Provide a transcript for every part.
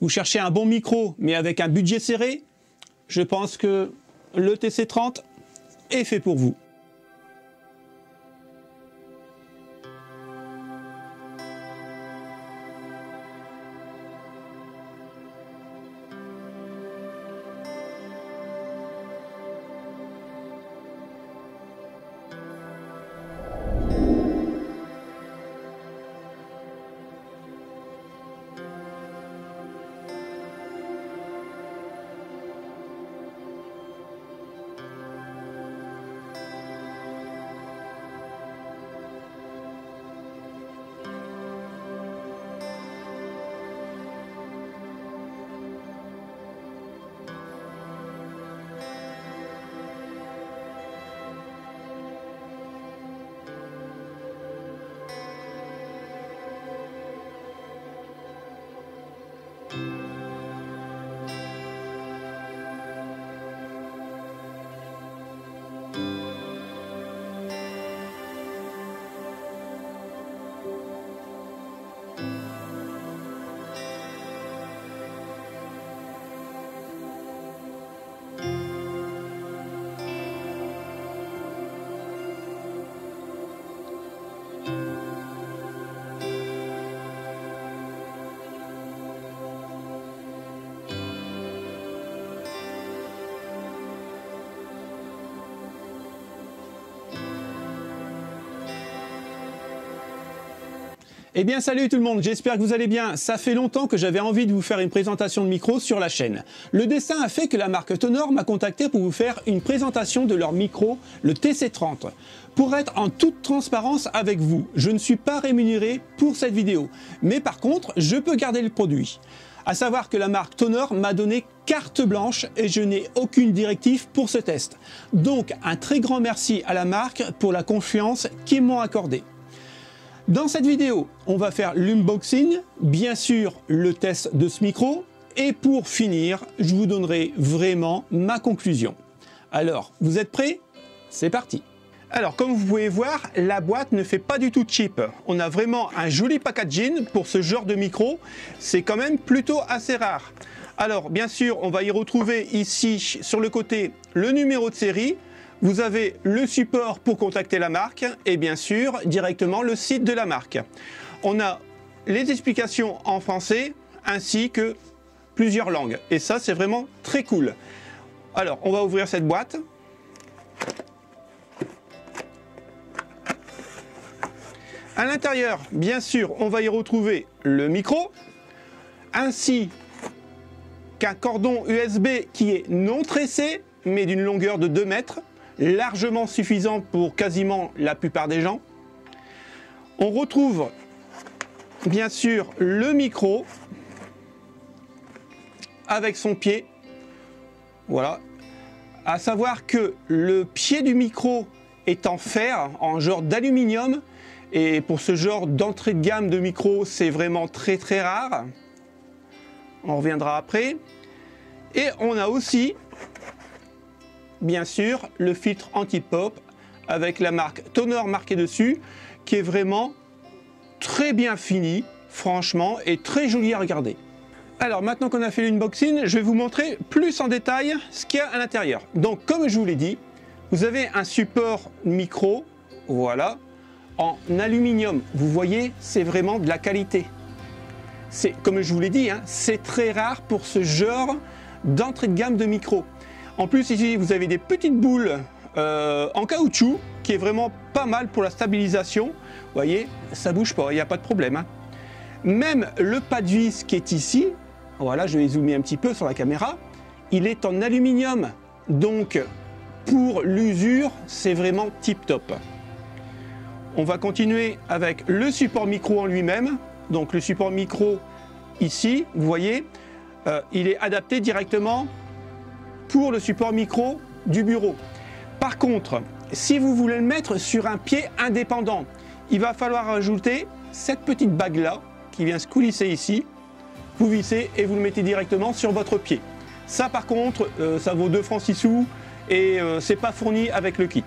Vous cherchez un bon micro, mais avec un budget serré? Je pense que le TC30 est fait pour vous. Eh bien salut tout le monde, j'espère que vous allez bien. Ça fait longtemps que j'avais envie de vous faire une présentation de micro sur la chaîne. Le destin a fait que la marque Tonor m'a contacté pour vous faire une présentation de leur micro, le TC30. Pour être en toute transparence avec vous, je ne suis pas rémunéré pour cette vidéo. Mais par contre, je peux garder le produit. À savoir que la marque Tonor m'a donné carte blanche et je n'ai aucune directive pour ce test. Donc un très grand merci à la marque pour la confiance qu'ils m'ont accordée. Dans cette vidéo, on va faire l'unboxing, bien sûr le test de ce micro, et pour finir, je vous donnerai vraiment ma conclusion. Alors, vous êtes prêts? C'est parti! Alors, comme vous pouvez voir, la boîte ne fait pas du tout cheap. On a vraiment un joli packaging pour ce genre de micro, c'est quand même plutôt assez rare. Alors, bien sûr, on va y retrouver ici, sur le côté, le numéro de série. Vous avez le support pour contacter la marque et bien sûr directement le site de la marque. On a les explications en français ainsi que plusieurs langues et ça c'est vraiment très cool. Alors on va ouvrir cette boîte. À l'intérieur, bien sûr, on va y retrouver le micro ainsi qu'un cordon USB qui est non tressé mais d'une longueur de 2 mètres. Largement suffisant pour quasiment la plupart des gens. On retrouve bien sûr le micro avec son pied. Voilà. À savoir que le pied du micro est en fer, en genre d'aluminium. Et pour ce genre d'entrée de gamme de micro, c'est vraiment très très rare. On reviendra après. Et on a aussi bien sûr le filtre anti-pop avec la marque Tonor marquée dessus qui est vraiment très bien fini franchement et très joli à regarder. Alors maintenant qu'on a fait l'unboxing, je vais vous montrer plus en détail ce qu'il y a à l'intérieur. Donc comme je vous l'ai dit, vous avez un support micro, voilà, en aluminium. Vous voyez, c'est vraiment de la qualité. C'est comme je vous l'ai dit, hein, c'est très rare pour ce genre d'entrée de gamme de micro. En plus ici vous avez des petites boules en caoutchouc qui est vraiment pas mal pour la stabilisation. Vous voyez, ça bouge pas, il n'y a pas de problème. Hein. Même le pas de vis qui est ici, voilà, je vais zoomer un petit peu sur la caméra, il est en aluminium. Donc pour l'usure, c'est vraiment tip top. On va continuer avec le support micro en lui-même. Donc le support micro ici, vous voyez, il est adapté directement pour le support micro du bureau. Par contre, si vous voulez le mettre sur un pied indépendant, il va falloir ajouter cette petite bague là qui vient se coulisser ici. Vous vissez et vous le mettez directement sur votre pied. Ça par contre, ça vaut 2 francs 6 sous et c'est pas fourni avec le kit.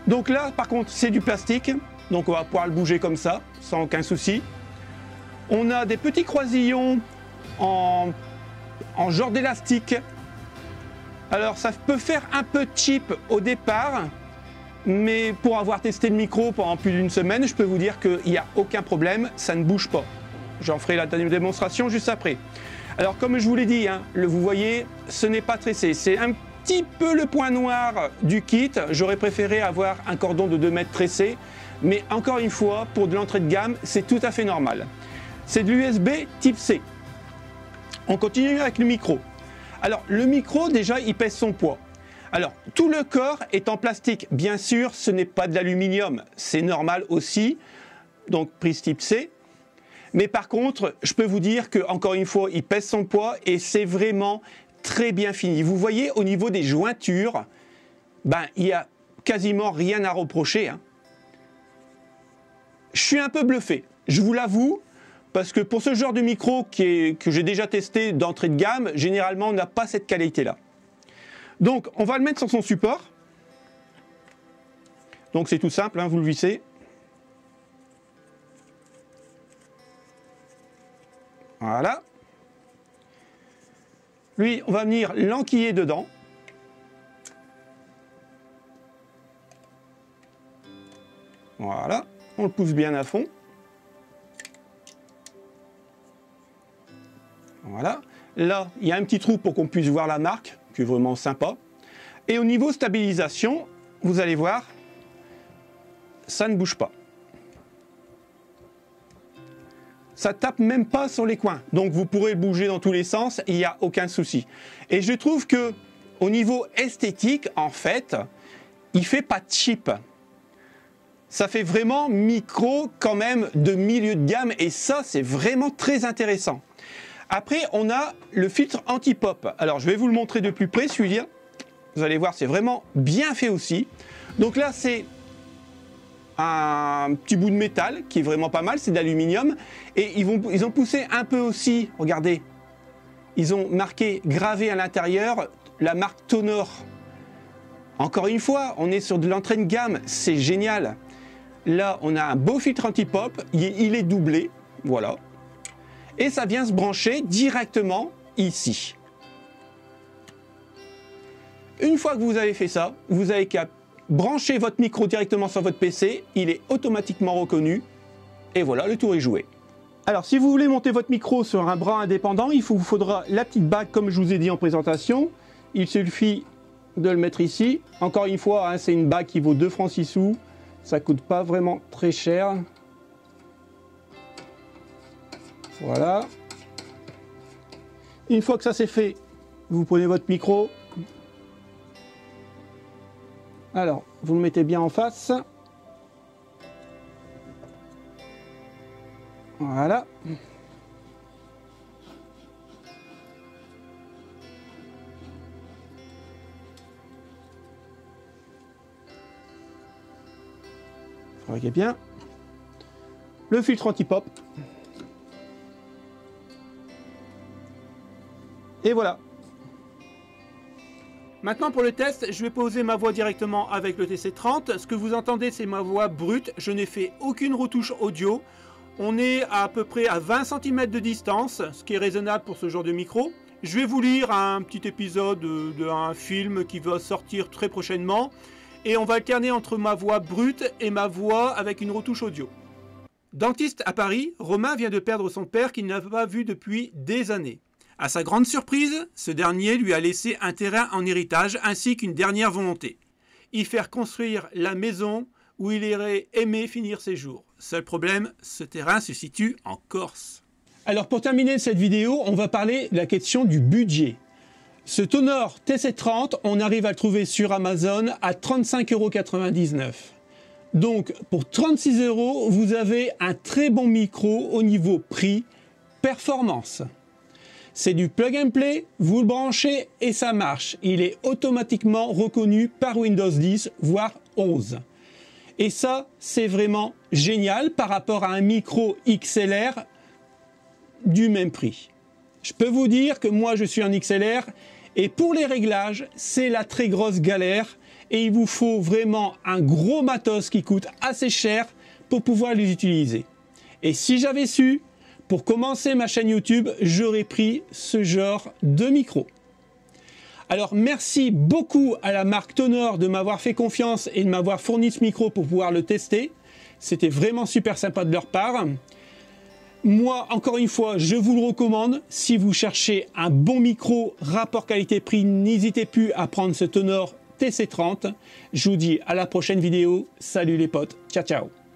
Donc là par contre c'est du plastique, donc on va pouvoir le bouger comme ça sans aucun souci. On a des petits croisillons en genre d'élastique. Alors ça peut faire un peu cheap au départ, mais pour avoir testé le micro pendant plus d'une semaine, je peux vous dire qu'il n'y a aucun problème, ça ne bouge pas. J'en ferai la démonstration juste après. Alors comme je vous l'ai dit, hein, vous voyez, ce n'est pas tressé. C'est un petit peu le point noir du kit. J'aurais préféré avoir un cordon de 2 mètres tressé. Mais encore une fois, pour de l'entrée de gamme, c'est tout à fait normal. C'est de l'USB type C. On continue avec le micro. Alors le micro, déjà, il pèse son poids. Alors tout le corps est en plastique. Bien sûr, ce n'est pas de l'aluminium. C'est normal aussi. Donc prise type C. Mais par contre, je peux vous dire que encore une fois, il pèse son poids et c'est vraiment très bien fini. Vous voyez, au niveau des jointures, il n'y a quasiment rien à reprocher, hein. Je suis un peu bluffé, je vous l'avoue, parce que pour ce genre de micro que j'ai déjà testé d'entrée de gamme, généralement on n'a pas cette qualité-là. Donc on va le mettre sur son support. Donc c'est tout simple, hein, vous le vissez. Voilà. Lui, on va venir l'enquiller dedans. Voilà. On le pousse bien à fond. Voilà. Là, il y a un petit trou pour qu'on puisse voir la marque, qui est vraiment sympa. Et au niveau stabilisation, vous allez voir, ça ne bouge pas. Ça tape même pas sur les coins. Donc vous pourrez le bouger dans tous les sens, il n'y a aucun souci. Et je trouve que au niveau esthétique, en fait, il fait pas cheap. Ça fait vraiment micro quand même de milieu de gamme et ça c'est vraiment très intéressant. Après on a le filtre anti-pop. Alors je vais vous le montrer de plus près celui-là. Vous allez voir, c'est vraiment bien fait aussi. Donc là c'est un petit bout de métal qui est vraiment pas mal, c'est d'aluminium. Et ils ont poussé un peu aussi, regardez, ils ont marqué, gravé à l'intérieur la marque Tonor. Encore une fois, on est sur de l'entrée de gamme, c'est génial. Là, on a un beau filtre anti-pop, il est doublé, voilà. Et ça vient se brancher directement ici. Une fois que vous avez fait ça, vous avez qu'à brancher votre micro directement sur votre PC, il est automatiquement reconnu, et voilà, le tour est joué. Alors, si vous voulez monter votre micro sur un bras indépendant, il vous faudra la petite bague, comme je vous ai dit en présentation. Il suffit de le mettre ici. Encore une fois, hein, c'est une bague qui vaut 2 francs 6 sous. Ça coûte pas vraiment très cher. Voilà. Une fois que ça c'est fait, vous prenez votre micro. Alors, vous le mettez bien en face. Voilà. Regardez bien. Le filtre anti-pop. Et voilà. Maintenant pour le test, je vais poser ma voix directement avec le TC30. Ce que vous entendez, c'est ma voix brute. Je n'ai fait aucune retouche audio. On est à peu près à 20 cm de distance, ce qui est raisonnable pour ce genre de micro. Je vais vous lire un petit épisode d'un film qui va sortir très prochainement. Et on va alterner entre ma voix brute et ma voix avec une retouche audio. Dentiste à Paris, Romain vient de perdre son père qu'il n'a pas vu depuis des années. À sa grande surprise, ce dernier lui a laissé un terrain en héritage ainsi qu'une dernière volonté. Y faire construire la maison où il aurait aimé finir ses jours. Seul problème, ce terrain se situe en Corse. Alors pour terminer cette vidéo, on va parler de la question du budget. Ce Tonor TC30, on arrive à le trouver sur Amazon à 35,99 €. Donc pour 36 €, vous avez un très bon micro au niveau prix, performance. C'est du plug and play, vous le branchez et ça marche. Il est automatiquement reconnu par Windows 10, voire 11. Et ça, c'est vraiment génial par rapport à un micro XLR du même prix. Je peux vous dire que moi, je suis en XLR et pour les réglages, c'est la très grosse galère et il vous faut vraiment un gros matos qui coûte assez cher pour pouvoir les utiliser. Et si j'avais su, Pour commencer ma chaîne YouTube, j'aurais pris ce genre de micro. Alors merci beaucoup à la marque Tonor de m'avoir fait confiance et de m'avoir fourni ce micro pour pouvoir le tester. C'était vraiment super sympa de leur part. Moi, encore une fois, je vous le recommande. Si vous cherchez un bon micro, rapport qualité-prix, n'hésitez plus à prendre ce Tonor TC30. Je vous dis à la prochaine vidéo. Salut les potes. Ciao, ciao.